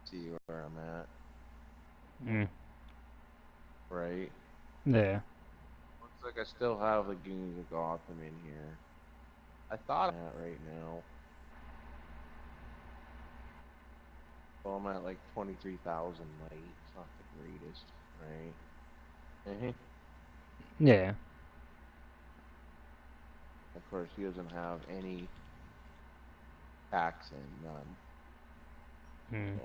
See where I'm at. Mm. Right? Yeah. Looks like I still have the Goons of Gotham in here. I thought I'm at right now. Well, I'm at like 23,000 light. It's not the greatest, right? Yeah. Of course, he doesn't have any tax in, none. Mm. So,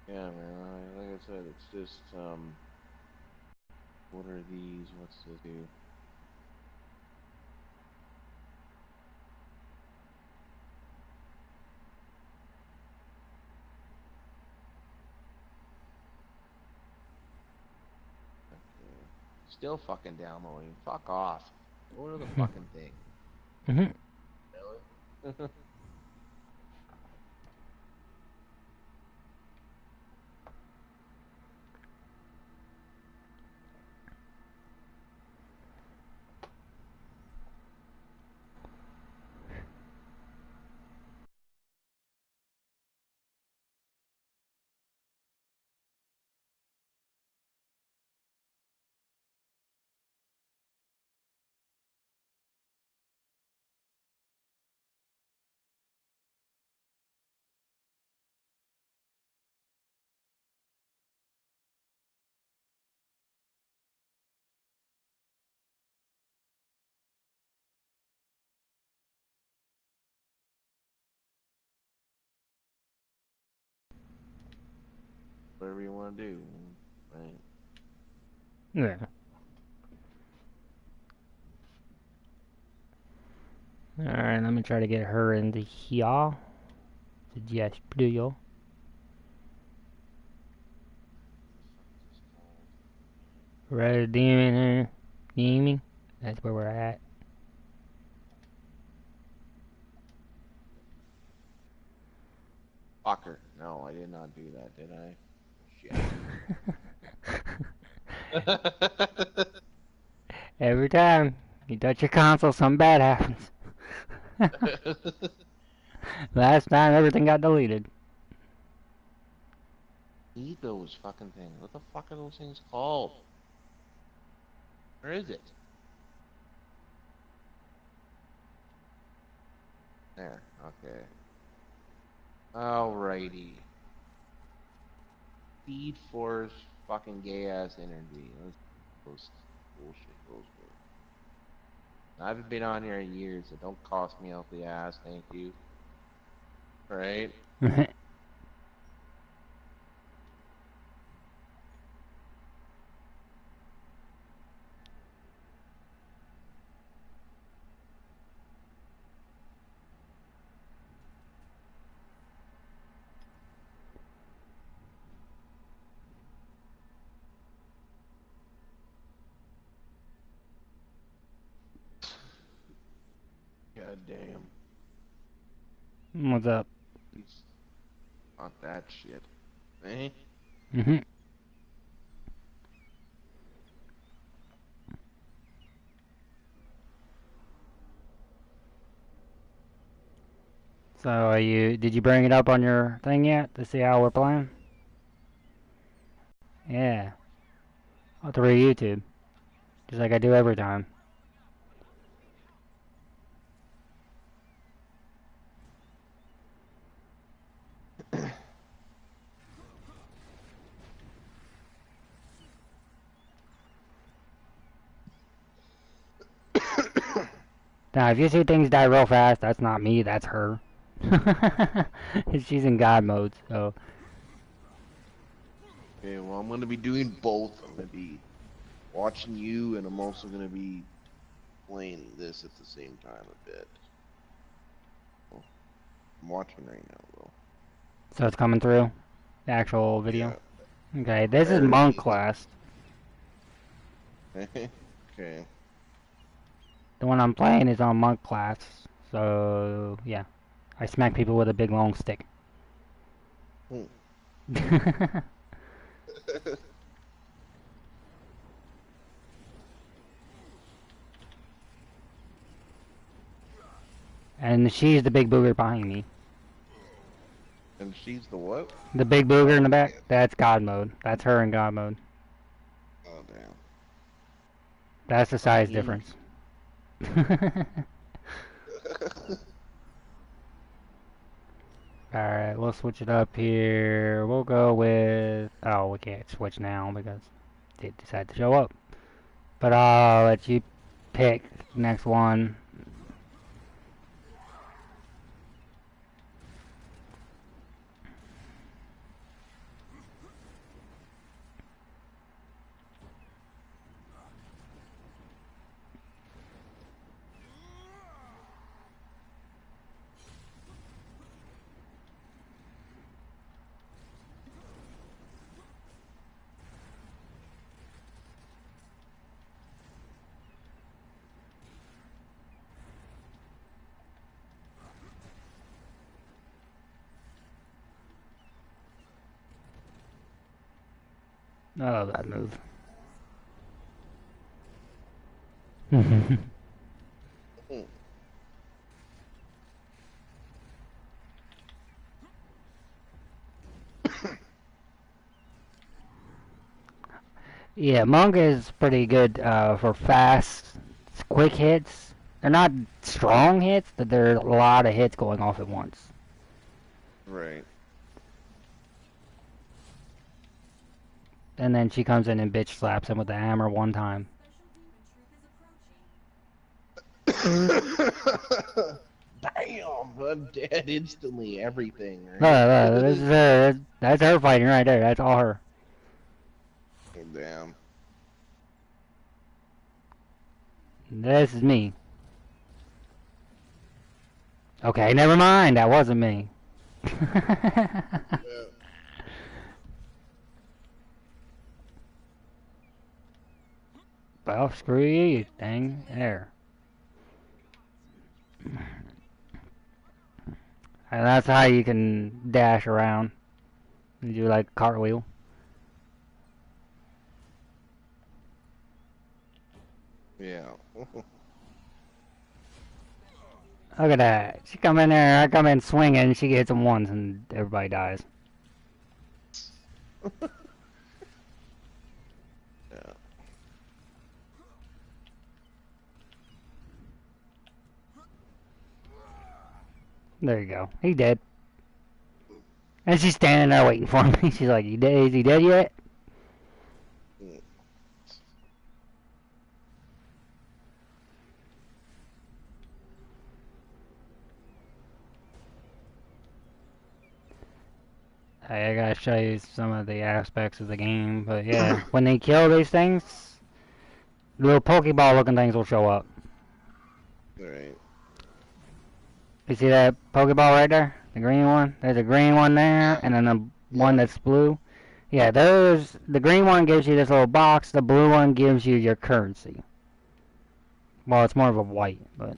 yeah, man. Like I said, it's just, what are these? What's this do? Okay. Still fucking downloading. Fuck off. Go to the fucking thing. Mhm. Really? Whatever you want to do, right? Yeah. Alright, let me try to get her into here. Yes, please. Red Demon, Demon. That's where we're at. Fucker. No, I did not do that, did I? Shit. Every time you touch your console, something bad happens. Last time, everything got deleted. Need those fucking things. What the fuck are those things called? Where is it? There. Okay. Alrighty. Speed Force fucking gay ass energy. Let's those bullshit goes with. I haven't been on here in years, so don't cost me out the ass, thank you. Right? God damn. What's up? It's not that shit. Eh? Mhm. So, did you bring it up on your thing yet to see how we're playing? Yeah. Through YouTube. Just like I do every time. Now, if you see things die real fast, that's not me, that's her. She's in God mode, so. Okay, well, I'm gonna be doing both. I'm gonna be watching you, and I'm also gonna be playing this at the same time a bit. So, I'm watching right now, though. So it's coming through? The actual video? Yeah. Okay, this is There it monk is. class. Okay. The one I'm playing is on monk class. So, yeah. I smack people with a big long stick. Hmm. And she's the big booger behind me. And she's the what? The big booger in Oh, the back, yeah. that's God mode. That's her in God mode. Oh, damn. That's the size Jeez. difference. Alright, we'll switch it up here. We'll go with... Oh, we can't switch now because it decided to show up. But I'll let you pick next one. I love that move. Yeah, Monk is pretty good for fast, quick hits. They're not strong hits, but there are a lot of hits going off at once. Right. And then she comes in and bitch slaps him with the hammer one time. Damn, I'm dead instantly. Everything, right? That's her fighting right there. That's all her. Oh, damn. This is me. Okay, never mind. That wasn't me. Yeah. Well, screw you, you dang there. And that's how you can dash around. You do like a cartwheel. Yeah. Look at that. She come in there, I come in swinging, she hits him once and everybody dies. Yeah. There you go. He dead. And she's standing there waiting for me. She's like, is he dead yet? Hey, I gotta show you some of the aspects of the game, but yeah, when they kill these things, little Pokeball looking things will show up. Right. You see that Pokeball right there? The green one? There's a green one there, Yeah. and then the one Yeah. that's blue. Yeah, the green one gives you this little box, the blue one gives you your currency. Well, it's more of a white, but...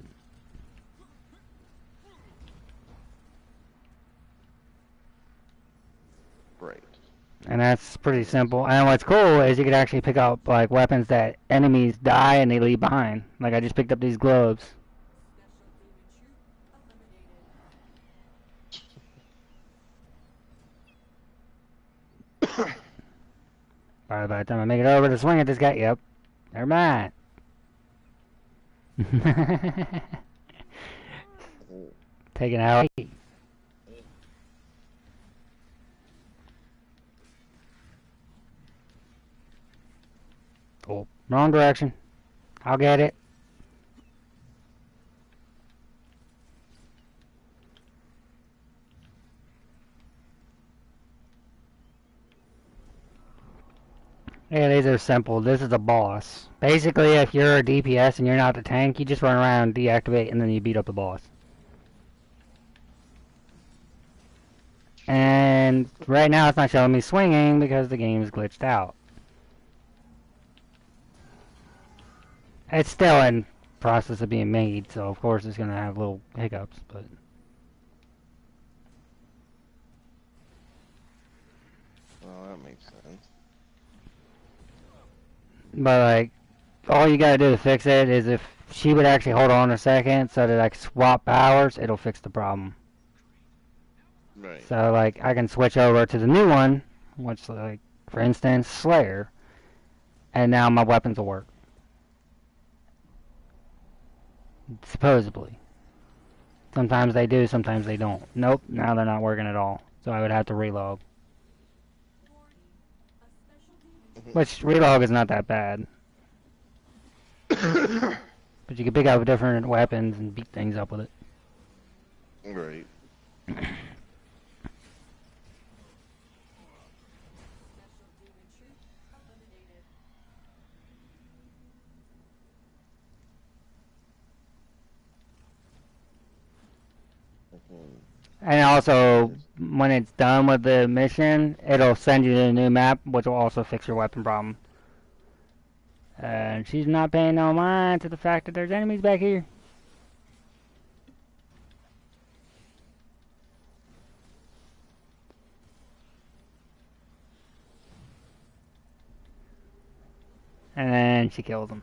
Right. And that's pretty simple. And what's cool is you could actually pick up, like, weapons that enemies die and they leave behind. Like, I just picked up these gloves. By the time I make it over to swing at this guy, yep. Never mind. Taking out. Oh, wrong direction. I'll get it. Yeah, these are simple. This is a boss. Basically, if you're a DPS and you're not the tank, you just run around, deactivate, and then you beat up the boss. And right now it's not showing me swinging because the game is glitched out. It's still in process of being made, so of course it's gonna have little hiccups, but... Well, that makes sense. But like, all you gotta do to fix it is if she would actually hold on a second so that I can swap powers, it'll fix the problem. Right. So like, I can switch over to the new one, which like, for instance, Slayer, and now my weapons will work. Supposedly. Sometimes they do, sometimes they don't. Nope, now they're not working at all. So I would have to relog. Which, relog is not that bad. But you can pick up different weapons and beat things up with it. Right. And also, when it's done with the mission, it'll send you to a new map, which will also fix your weapon problem. And she's not paying no mind to the fact that there's enemies back here. And then she kills them.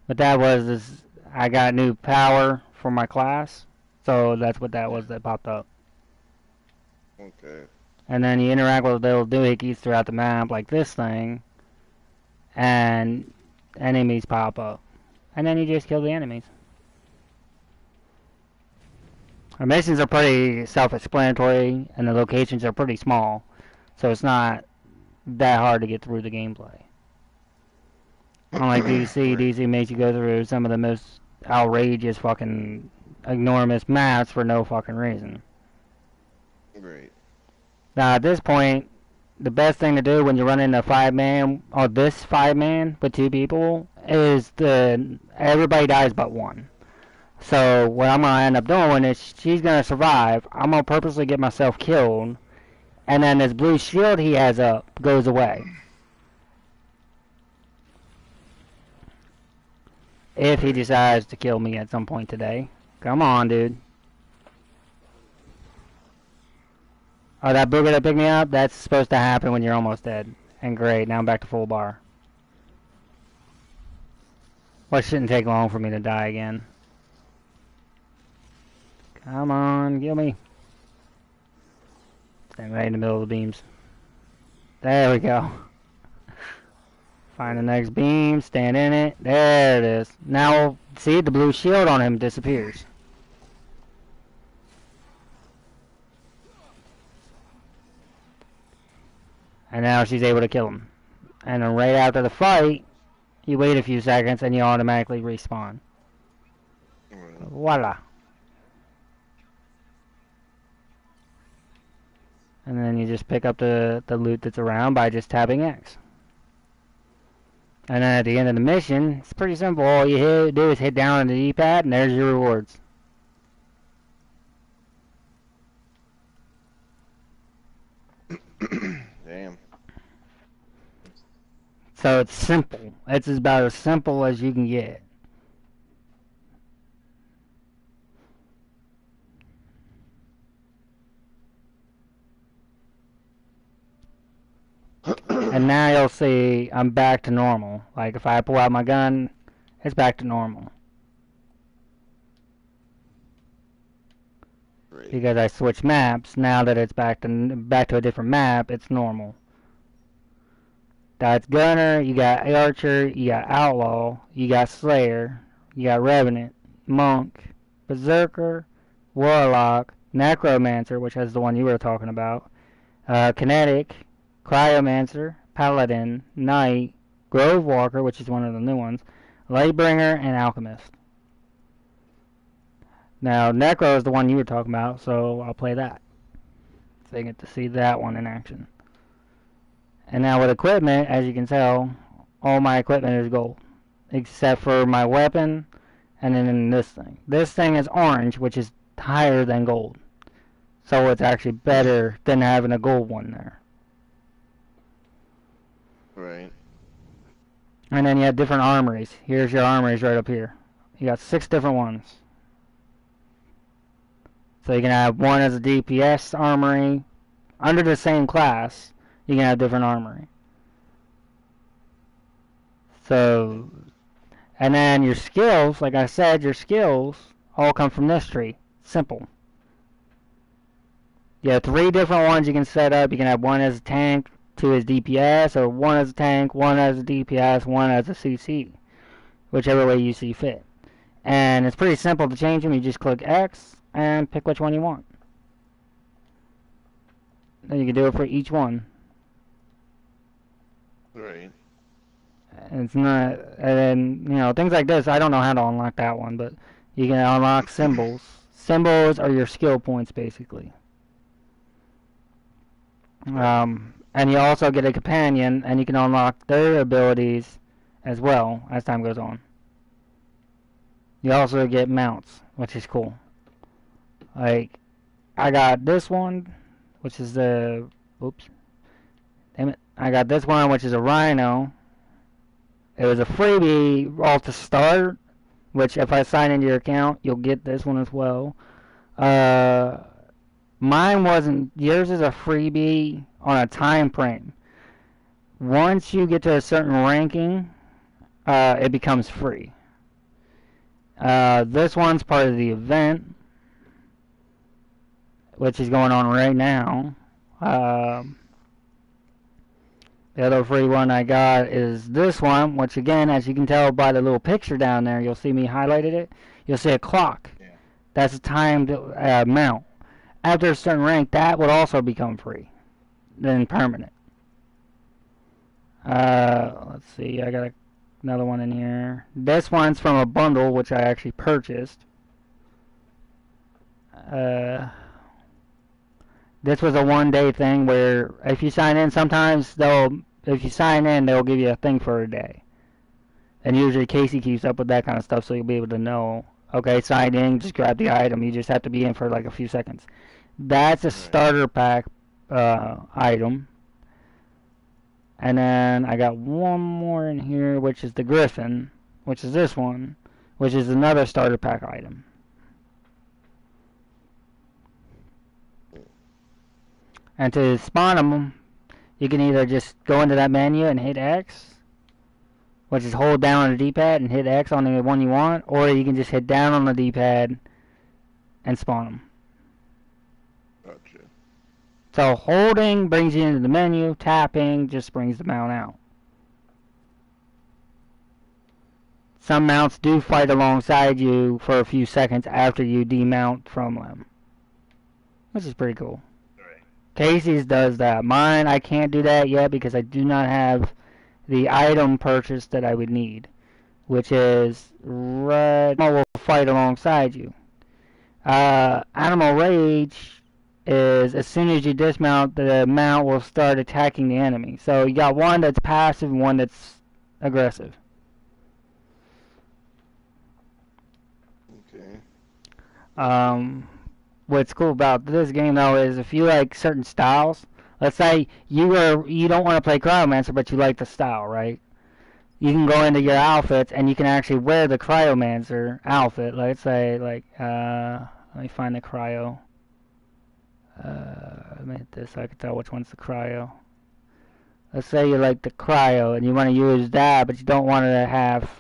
But that was this, I got new power for my class, so that's what that was that popped up. Okay. And then you interact with little doohickeys throughout the map, like this thing, and enemies pop up. And then you just kill the enemies. Our missions are pretty self-explanatory, and the locations are pretty small, so it's not that hard to get through the gameplay. Unlike DC, Right. DC makes you go through some of the most outrageous fucking enormous maps for no fucking reason. Right. Now at this point, the best thing to do when you run into 5-man, or this 5-man with 2 people, is everybody dies but one. So what I'm gonna end up doing is she's gonna survive. I'm gonna purposely get myself killed, and then this blue shield he has up goes away. If he decides to kill me at some point today. Come on, dude. Oh, that booger that picked me up? That's supposed to happen when you're almost dead. And great, now I'm back to full bar. Well, it shouldn't take long for me to die again. Come on, kill me. Stand right in the middle of the beams. There we go. Find the next beam, stand in it. There it is. Now, see, the blue shield on him disappears. And now she's able to kill him. And then right after the fight, you wait a few seconds and you automatically respawn. Right. Voila. And then you just pick up the loot that's around by just tapping X. And then at the end of the mission, it's pretty simple. All you do is hit down on the D-pad and there's your rewards. Damn. So it's simple. It's about as simple as you can get. And now you'll see I'm back to normal. Like if I pull out my gun, it's back to normal. Right. Because I switched maps, now that it's back to a different map, it's normal. That's Gunner, you got Archer, you got Outlaw, you got Slayer, you got Revenant, Monk, Berserker, Warlock, Necromancer, which is the one you were talking about, Kinetic, Cryomancer, Paladin, Knight, Grove Walker, which is one of the new ones, Lightbringer, and Alchemist. Now, Necro is the one you were talking about, so I'll play that. So you get to see that one in action. And now with equipment, as you can tell, all my equipment is gold. Except for my weapon, and then this thing. This thing is orange, which is higher than gold. So it's actually better than having a gold one there. Right. And then you have different armories. Here's your armories right up here. You got 6 different ones. So you can have one as a DPS armory. Under the same class, you can have different armory. So, and then your skills, like I said, your skills all come from this tree. Simple. You have 3 different ones you can set up. You can have one as a tank, 2 as DPS, or 1 as a tank, 1 as a DPS, 1 as a CC. Whichever way you see fit. And it's pretty simple to change them. You just click X and pick which one you want. Then you can do it for each one. Right. And it's not, and then, things like this, I don't know how to unlock that one, but you can unlock symbols. Symbols are your skill points, basically. And you also get a companion, and you can unlock their abilities as well as time goes on. You also get mounts, which is cool. Like, I got this one, which is the, oops, damn it. I got this one, which is a rhino. It was a freebie all to start, which if I sign into your account, you'll get this one as well. Mine wasn't, yours is a freebie on a time frame. Once you get to a certain ranking, it becomes free. This one's part of the event, which is going on right now. The other free one I got is this one, which again, as you can tell by the little picture down there, you'll see me highlighted it. You'll see a clock. Yeah. That's a timed mount. After a certain rank, that would also become free, then permanent. Let's see, I got another one in here. This one's from a bundle, which I actually purchased. This was a one-day thing where if you sign in, sometimes if you sign in, they'll give you a thing for a day. And usually Casey keeps up with that kind of stuff, so you'll be able to know, okay, sign in, just grab the item. You just have to be in for like a few seconds. That's a starter pack item. And then I got one more in here, which is the Griffin, which is this one, which is another starter pack item. And to spawn them, you can either just go into that menu and hit X, which is hold down on the D-pad and hit X on the one you want, or you can just hit down on the D-pad and spawn them. Gotcha. So holding brings you into the menu, tapping just brings the mount out. Some mounts do fight alongside you for a few seconds after you demount from them, which is pretty cool. Casey's does that. Mine, I can't do that yet because I do not have the item purchase that I would need, which is red will fight alongside you. Animal Rage is as soon as you dismount, the mount will start attacking the enemy. So you got one that's passive and one that's aggressive. Okay. What's cool about this game though is if you like certain styles, let's say you don't want to play Cryomancer but you like the style, right? You can go into your outfits and you can actually wear the Cryomancer outfit. Let's say like let me find the cryo. Let me hit this so I can tell which one's the cryo. Let's say you like the cryo and you want to use that but you don't want to have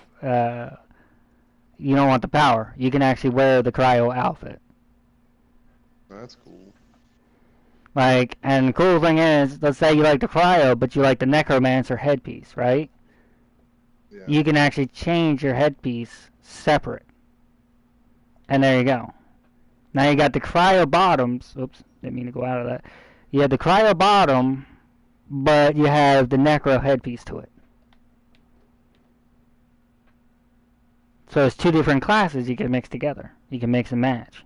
you don't want the power. You can actually wear the cryo outfit. That's cool. Like, and the cool thing is, let's say you like the cryo, but you like the necromancer headpiece, right? Yeah. You can actually change your headpiece separate. And there you go. Now you got the cryo bottoms. Oops, didn't mean to go out of that. You have the cryo bottom, but you have the necro headpiece to it. So it's 2 different classes you can mix together. You can mix and match.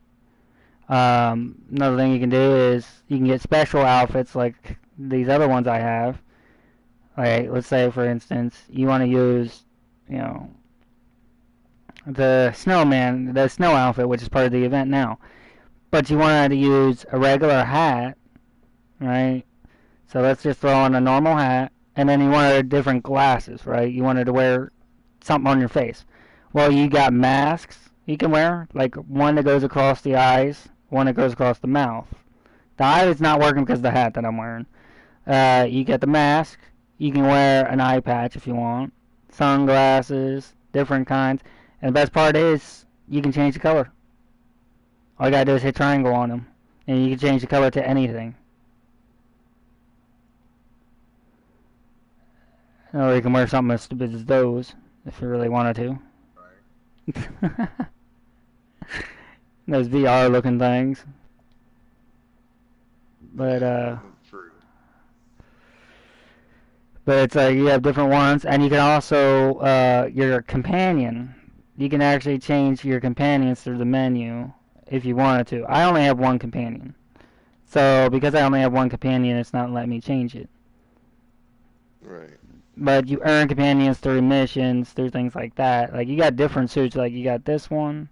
Another thing you can do is you can get special outfits like these other ones I have. Like, let's say for instance you want to use, the snowman, the snow outfit, which is part of the event now. but you wanted to use a regular hat, right? So let's just throw on a normal hat, and then you wanted different glasses, right? You wanted to wear something on your face. Well, you got masks you can wear, like one that goes across the eyes, one that goes across the mouth. The eye is not working because of the hat that I'm wearing. You get the mask. You can wear an eye patch if you want. Sunglasses, different kinds. And the best part is, you can change the color. All you gotta do is hit triangle on them, and you can change the color to anything. Or you can wear something as stupid as those, if you really wanted to. Right. Those VR looking things. But True. but it's like you have different ones, and you can also your companion. You can actually change your companions through the menu if you wanted to. I only have one companion, so because I only have one companion, it's not letting me change it. Right. But you earn companions through missions, through things like that. Like you got different suits. Like you got this one,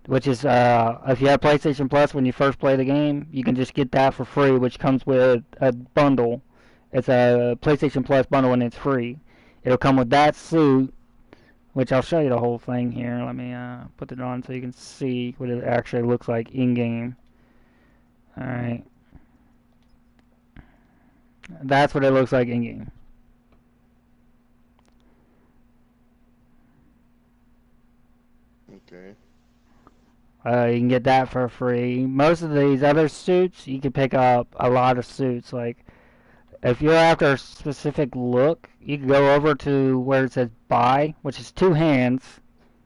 which is if you have PlayStation Plus when you first play the game, you can just get that for free, which comes with a bundle. It's a PlayStation Plus bundle and it's free. It'll come with that suit, which I'll show you the whole thing here. Let me put it on so you can see what it actually looks like in game. All right, that's what it looks like in game. Okay. You can get that for free. Most of these other suits, you can pick up a lot of suits. Like, if you're after a specific look, you can go over to where it says buy, which is two hands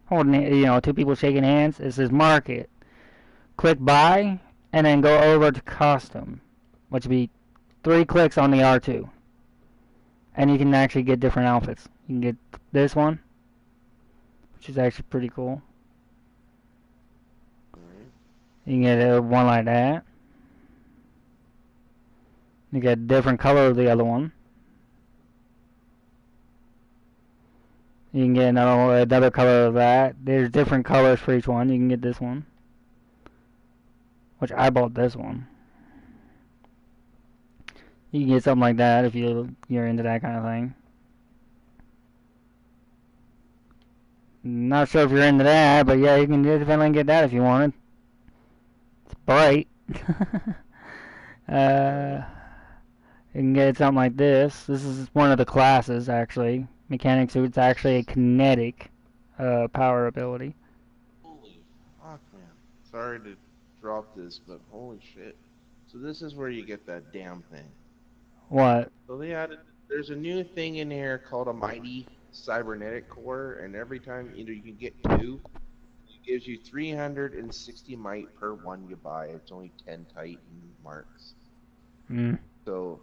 holding, two people shaking hands. It says market. Click buy, and then go over to custom, which would be 3 clicks on the R2. And you can actually get different outfits. You can get this one, which is actually pretty cool. Right. You can get one like that. You get a different color of the other one. You can get another color of that. There's different colors for each one. You can get this one, which I bought this one. You can get something like that if you're into that kind of thing. Not sure if you're into that, but yeah, you can definitely get that if you wanted. It's bright. uh, you can get something like this. This is one of the classes, actually. Mechanic suit's actually a kinetic power ability. Holy fuck, man. Sorry to drop this, but holy shit. So this is where you get that damn thing. What? So they added. There's a new thing in here called a mighty cybernetic core, and every time you can get two, it gives you 360 might per one you buy. It's only 10 Titan marks. Mm. So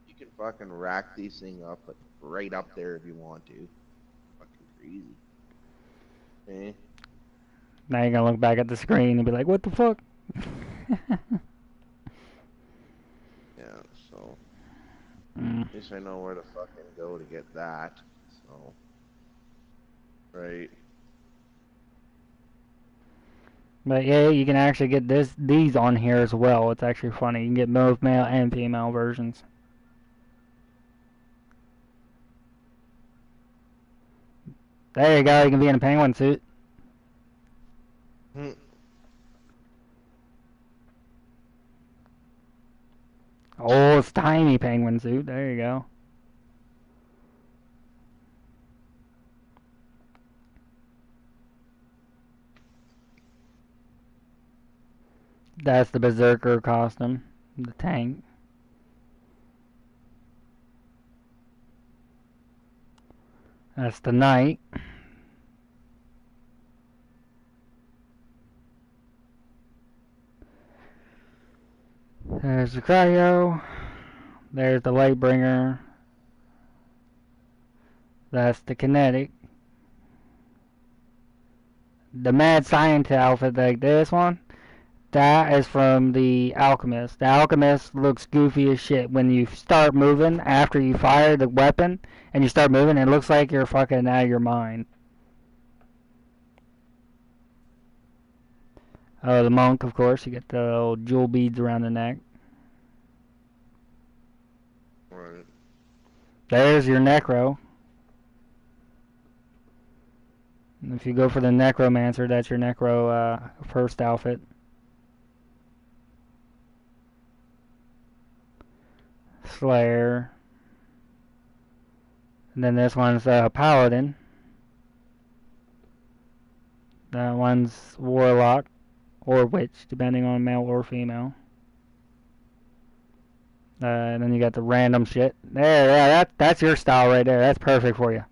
you can fucking rack these things up like right up there if you want to. Fucking crazy. Okay. Now you're gonna look back at the screen and be like, what the fuck? Yeah, so Mm. at least I know where to fucking go to get that. So right. But yeah, you can actually get these on here as well. It's actually funny. You can get both male and female versions. There you go. You can be in a penguin suit. Hmm. Oh, it's tiny penguin suit. There you go. That's the berserker costume. The tank. That's the knight. There's the cryo. There's the lightbringer. That's the kinetic. The mad scientist outfit like this one, that is from the alchemist. The alchemist looks goofy as shit when you start moving after you fire the weapon and you start moving. It looks like you're fucking out of your mind. The monk, of course. You get the old jewel beads around the neck. Right. There's your necro. If you go for the necromancer, that's your necro first outfit. Slayer. And then this one's paladin. That one's warlock or witch, depending on male or female. And then you got the random shit. There, yeah, that's your style right there. That's perfect for you.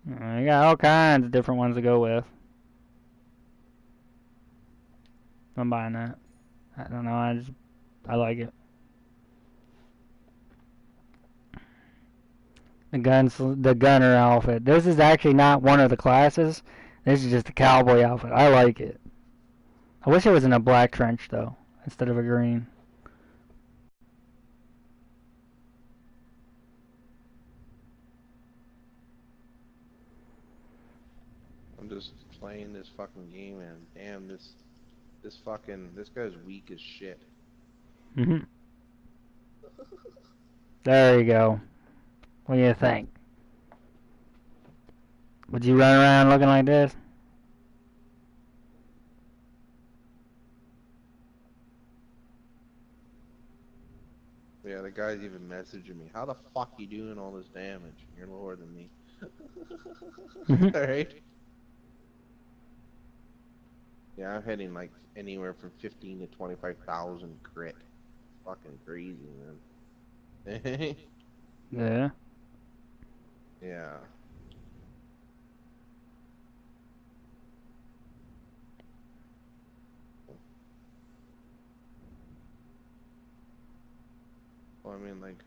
You got all kinds of different ones to go with. I'm buying that. I don't know. I like it. The gunner outfit. This is actually not one of the classes. This is just a cowboy outfit. I like it. I wish it was in a black trench though, instead of a green. I'm just playing this fucking game and damn this guy's weak as shit. Mhm. There you go. What do you think? Would you run around looking like this? Yeah, the guy's even messaging me. How the fuck you doing all this damage? You're lower than me. Mhm. Alright? Yeah, I'm hitting like anywhere from 15 to 25,000 crit. Fucking crazy, man. Yeah. Yeah. Well, I mean, like,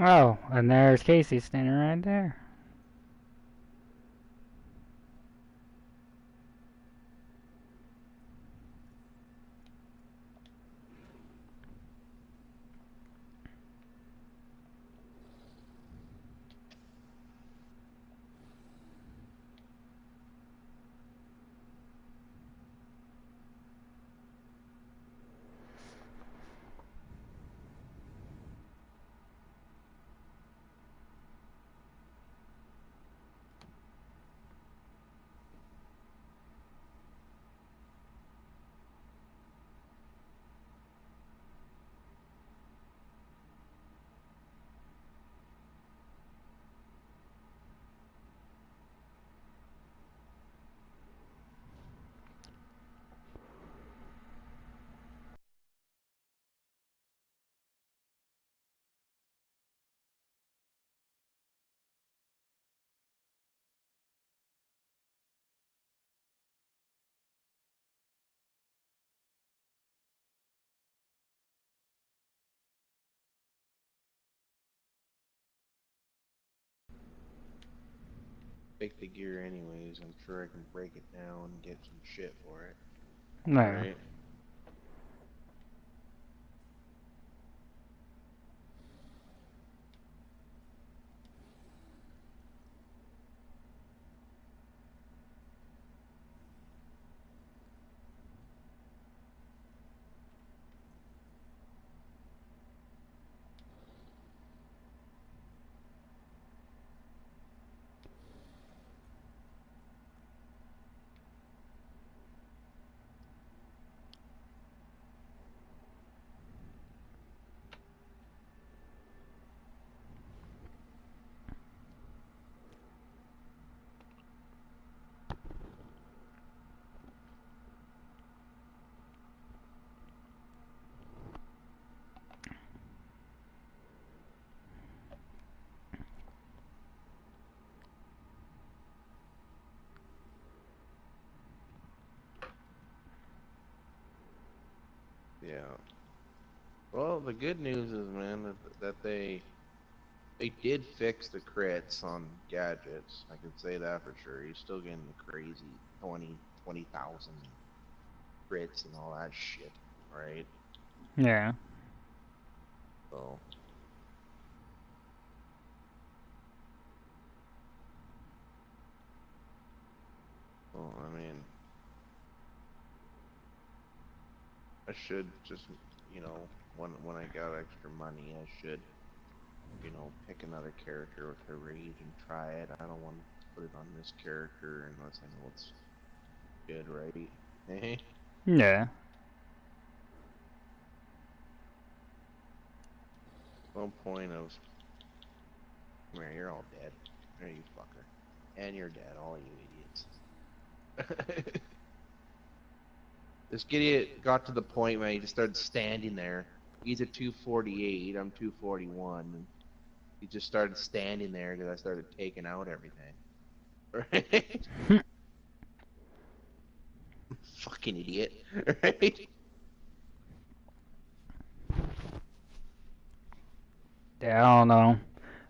Oh, and there's Casey standing right there. take the gear anyways. I'm sure I can break it down and get some shit for it. There. Alright? Yeah. Well, the good news is, man, that they did fix the crits on gadgets. I can say that for sure. You're still getting the crazy 20,000 crits and all that shit, right? Yeah. So, well, I mean, I should just, when I got extra money, I should, pick another character with a rage and try it. I don't want to put it on this character unless I know it's good, right? Hey, Yeah. no point of, come here, you're all dead. There you fucker. And you're dead, all you idiots. This idiot got to the point where he just started standing there. He's at 248, I'm 241. And he just started standing there because I started taking out everything. Right? Fucking idiot. Right? Yeah, I don't know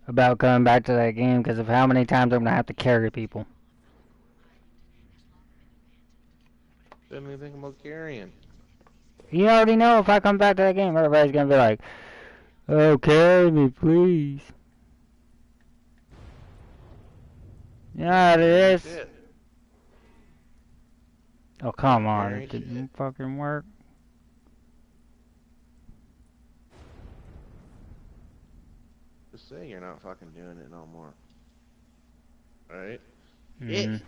about coming back to that game because of how many times I'm gonna have to carry people. Didn't even think about carrying. You already know if I come back to that game, everybody's gonna be like, "Oh, carry me, please." You know how it Carrying is. shit. Oh, Not come on, carrying it shit. didn't fucking work. Just say you're not fucking doing it no more. Alright? Hmm. Shit.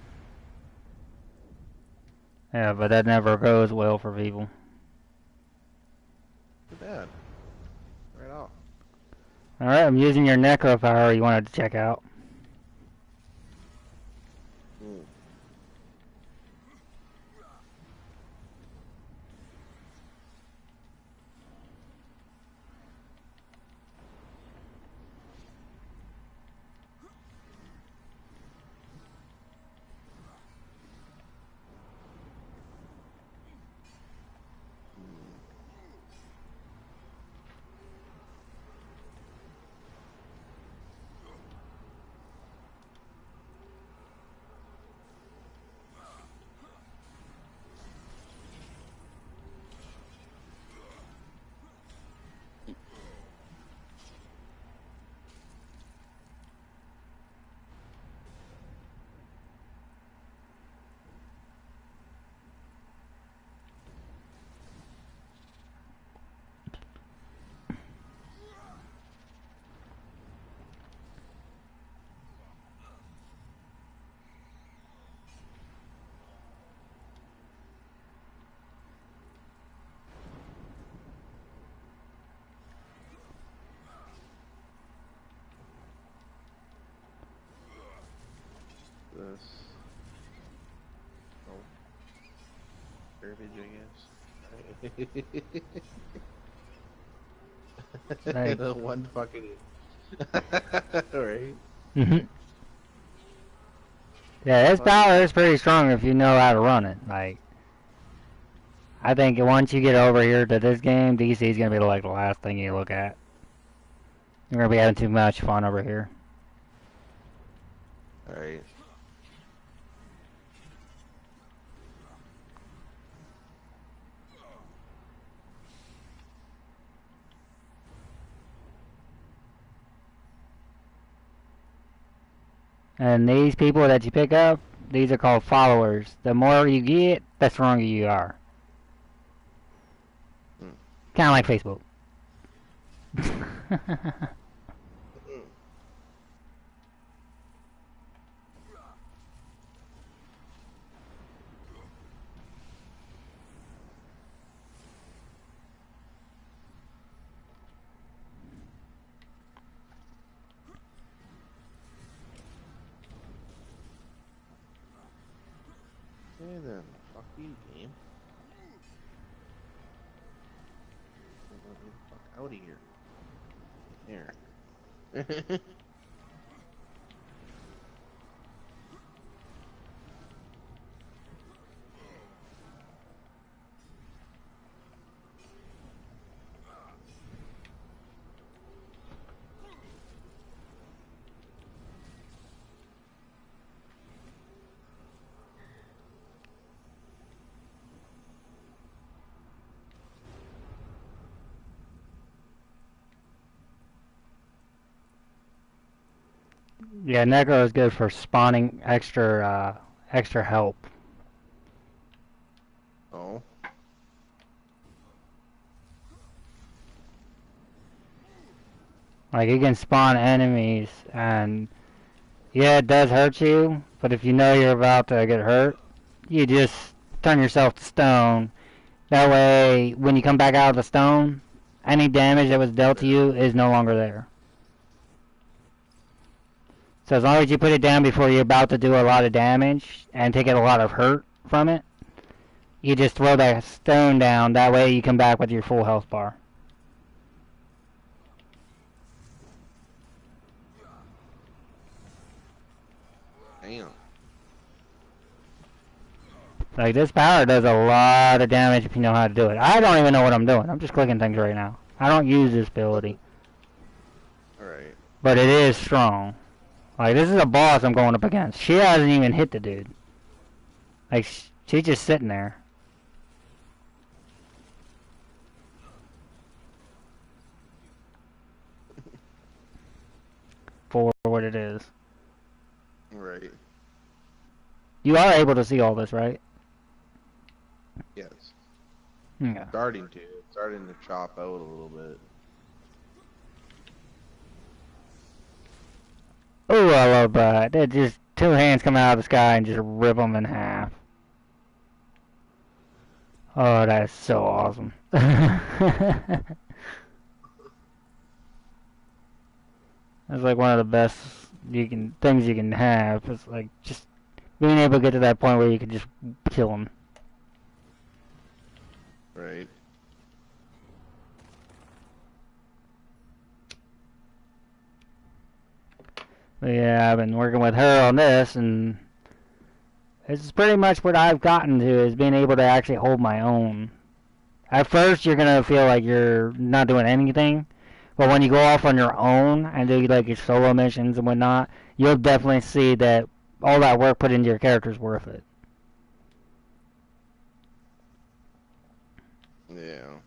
Yeah, but that never goes well for people. Too bad. Right off. Alright, I'm using your necro power you wanted to check out. Mm. Mm. This. Oh. Garbage, I guess. Like, The one fucking. Right? yeah, this Fucking. power is pretty strong if you know how to run it. Like, I think once you get over here to this game, DC is gonna be like the last thing you look at. You're gonna be having too much fun over here. Alright. And these people that you pick up, these are called followers. The more you get, the stronger you are. Mm. Kind of like Facebook. Mm. Okay then. Fuck you, game. Let me the fuck out of here. There. Yeah, Necro is good for spawning extra help. Oh. Like, you can spawn enemies, and yeah, it does hurt you, but if you know you're about to get hurt, you just turn yourself to stone. That way, when you come back out of the stone, any damage that was dealt to you is no longer there. So as long as you put it down before you're about to do a lot of damage and take a lot of hurt from it, you just throw that stone down. That way you come back with your full health bar. Damn. Like, this power does a lot of damage if you know how to do it. I don't even know what I'm doing. I'm just clicking things right now. I don't use this ability. Alright. But it is strong. Like, this is a boss I'm going up against. She hasn't even hit the dude. Like, she's just sitting there. For what it is. Right. You are able to see all this, right? Yes. Yeah. Starting to. Starting to chop out a little bit. Oh, I love that. They just two hands come out of the sky and just rip them in half. Oh, that is so awesome. That's like one of the best things you can have. It's like just being able to get to that point where you can just kill them. Right. But yeah, I've been working with her on this, and it's pretty much what I've gotten to is being able to actually hold my own. At first, you're gonna feel like you're not doing anything, but when you go off on your own and do like your solo missions and whatnot, you'll definitely see that all that work put into your character is worth it. Yeah.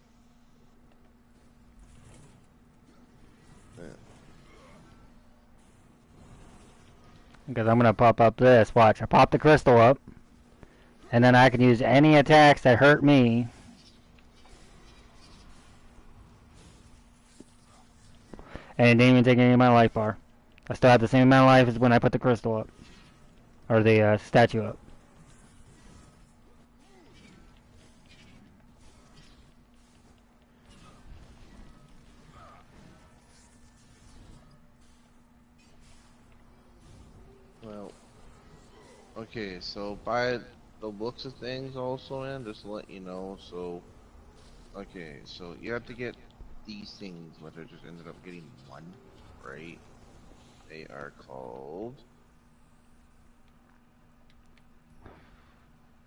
Because I'm gonna pop up this. Watch, I pop the crystal up, and then I can use any attacks that hurt me. And it didn't even take any of my life bar. I still have the same amount of life as when I put the crystal up. Or the statue up. Well, okay, so by the looks of things also, man, just to let you know, so, okay, so you have to get these things, which I just ended up getting one, right? They are called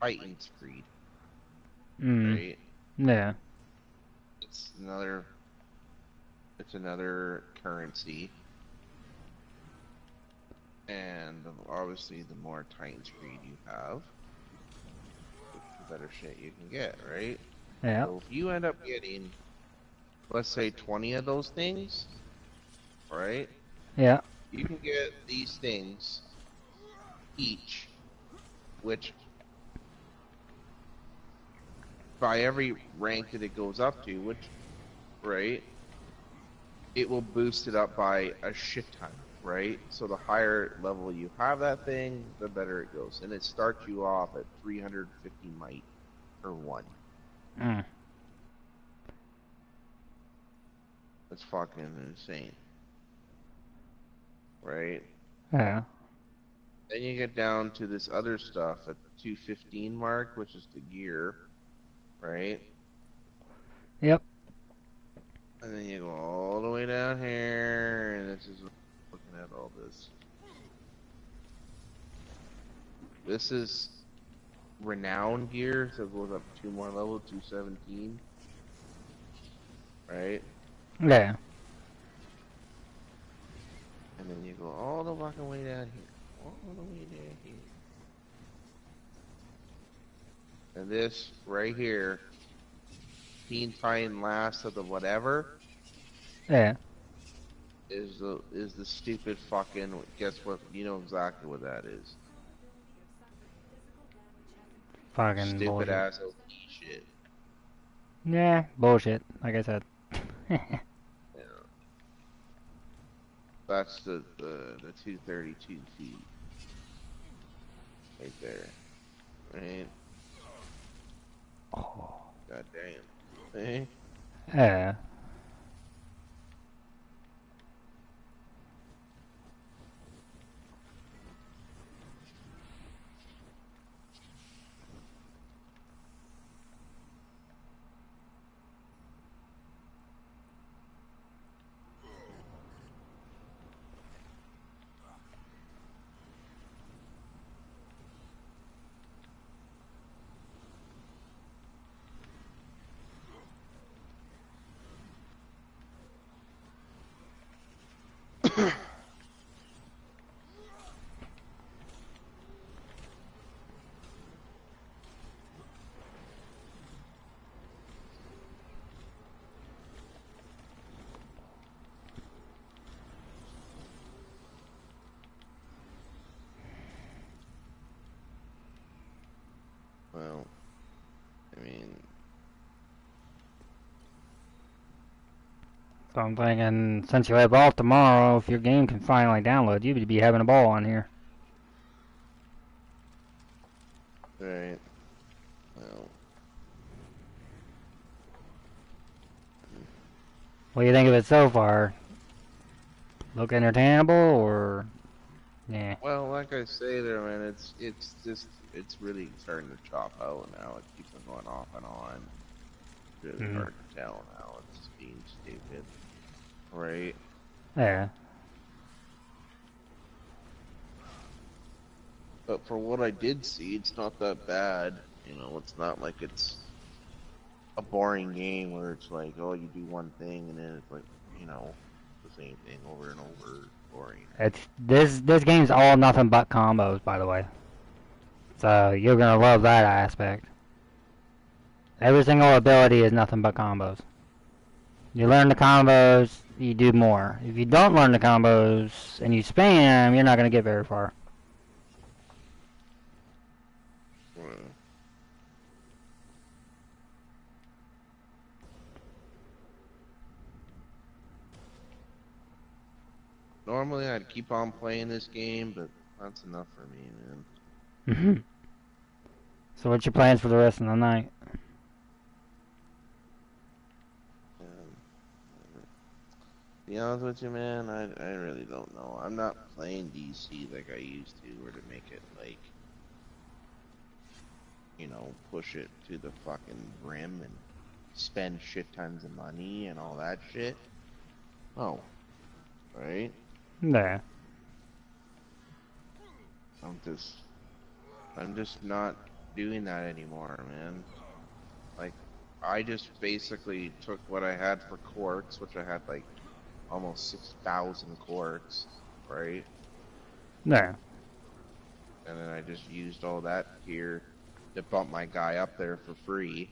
Titan's Creed, right? Yeah. It's another, it's another currency. And obviously, the more Titan's Greed you have, the better shit you can get, right? Yeah. So if you end up getting, let's say, 20 of those things, right? Yeah. You can get these things each, which by every rank that it goes up to, which, right, it will boost it up by a shit ton, right? So the higher level you have that thing, the better it goes. And it starts you off at 350 might for one. Mm. That's fucking insane. Right? Yeah. Then you get down to this other stuff at the 215 mark, which is the gear, right? Yep. And then you go all the way down here, and this is looking at all this. This is renowned gear, so it goes up 2 more levels, 217. Right? Yeah. And then you go all the fucking way down here. All the way down here. And this right here, Teen Titan Last of the whatever, Yeah. is the stupid fucking guess what? You know exactly what that is. Fucking Stupid bullshit. ass OP shit. Yeah, bullshit. Like I said. Yeah, that's the 232 feet right there. Right? Oh. God damn. Eh? Yeah. Well, I mean, So I'm thinking, since you have off tomorrow, if your game can finally download, you would be having a ball on here. right. Well, What do you think of it so far? Look entertainable, or yeah? well, like I say there, man, it's just it's really starting to chop out now. It keeps on going off and on. It's really Mm. hard to tell now. It's just being stupid, right? Yeah. But for what I did see, it's not that bad. You know, it's not like it's a boring game where it's like, oh, you do one thing and then it's like, you know, the same thing over and over. Boring. It's this game's all nothing but combos, by the way. So you're gonna love that aspect. Every single ability is nothing but combos. You learn the combos, you do more. If you don't learn the combos and you spam, you're not gonna get very far. Well, normally I'd keep on playing this game, but that's enough for me, man. Mhm. So what's your plans for the rest of the night? Um, be honest with you, man, I really don't know. I'm not playing DC like I used to, or to make it like, push it to the fucking brim and spend shit tons of money and all that shit. Oh, right? There. I'm just I'm just not doing that anymore, man. Like I just basically took what I had for quartz, which I had like almost 6,000 quartz, right? There. And then I just used all that gear to bump my guy up there for free.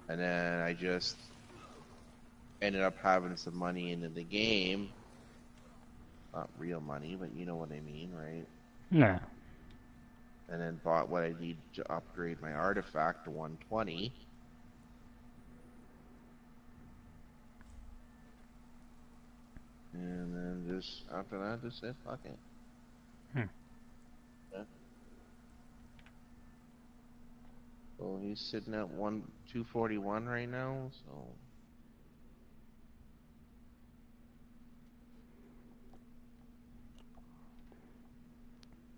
And then I just ended up having some money into the game. Not real money, but you know what I mean, right? There. And then bought what I need to upgrade my artifact to 120. And then just after that, just said, fuck it. Hmm. Yeah. So he's sitting at 241 right now, so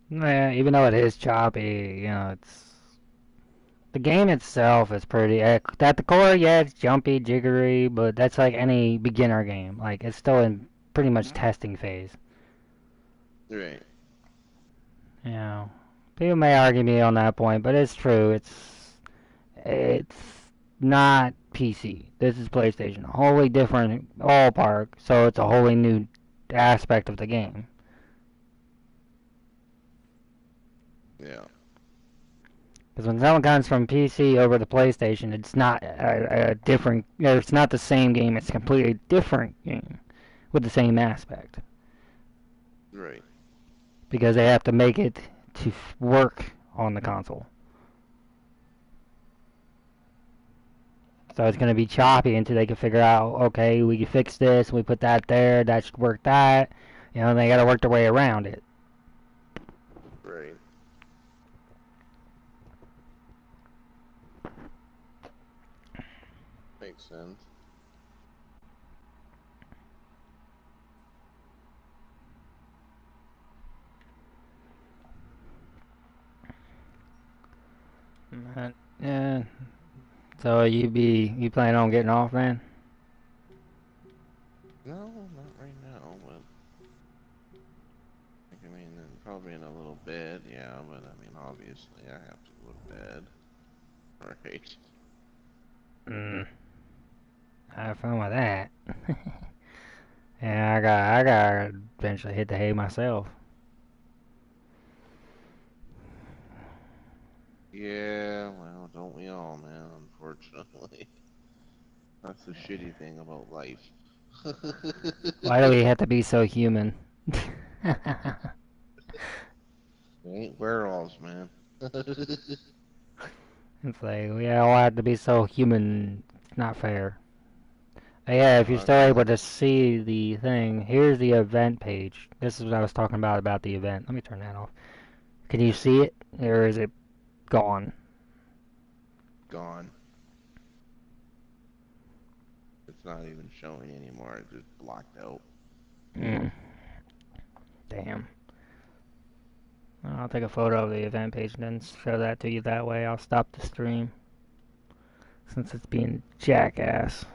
Yeah, even though it is choppy, it's the game itself is pretty. At the core, yeah, it's jumpy, jiggery, but that's like any beginner game. Like it's still in pretty much testing phase. right. You know, people may argue me on that point, but it's true. It's not PC. This is PlayStation, a wholly different ballpark. So it's a wholly new aspect of the game. Yeah. Because when someone comes from PC over the PlayStation, it's not a different. It's not the same game. It's a completely different game with the same aspect Right. because they have to make it to work on the console. So it's going to be choppy until they can figure out, okay, we can fix this, we put that there, that should work that. You know, they got to work their way around it. Right. Makes sense. Yeah. So you plan on getting off then? No, not right now, but I mean, probably in a little bit, yeah, but I mean, obviously, I have to go to bed. Right. Mm. Have fun with that. Yeah, I got to eventually hit the hay myself. Yeah, well, don't we all, man, unfortunately. That's the shitty thing about life. Why do we have to be so human? We ain't werewolves, man. It's like we all have to be so human. It's not fair. But yeah, if you're Fuck still able that. to see the thing, here's the event page. This is what I was talking about the event. Let me turn that off. Can you see it, or is it gone? Gone. It's not even showing anymore. It's just blocked out. Mm, damn. I'll take a photo of the event page and then show that to you that way. I'll stop the stream since it's being jackass.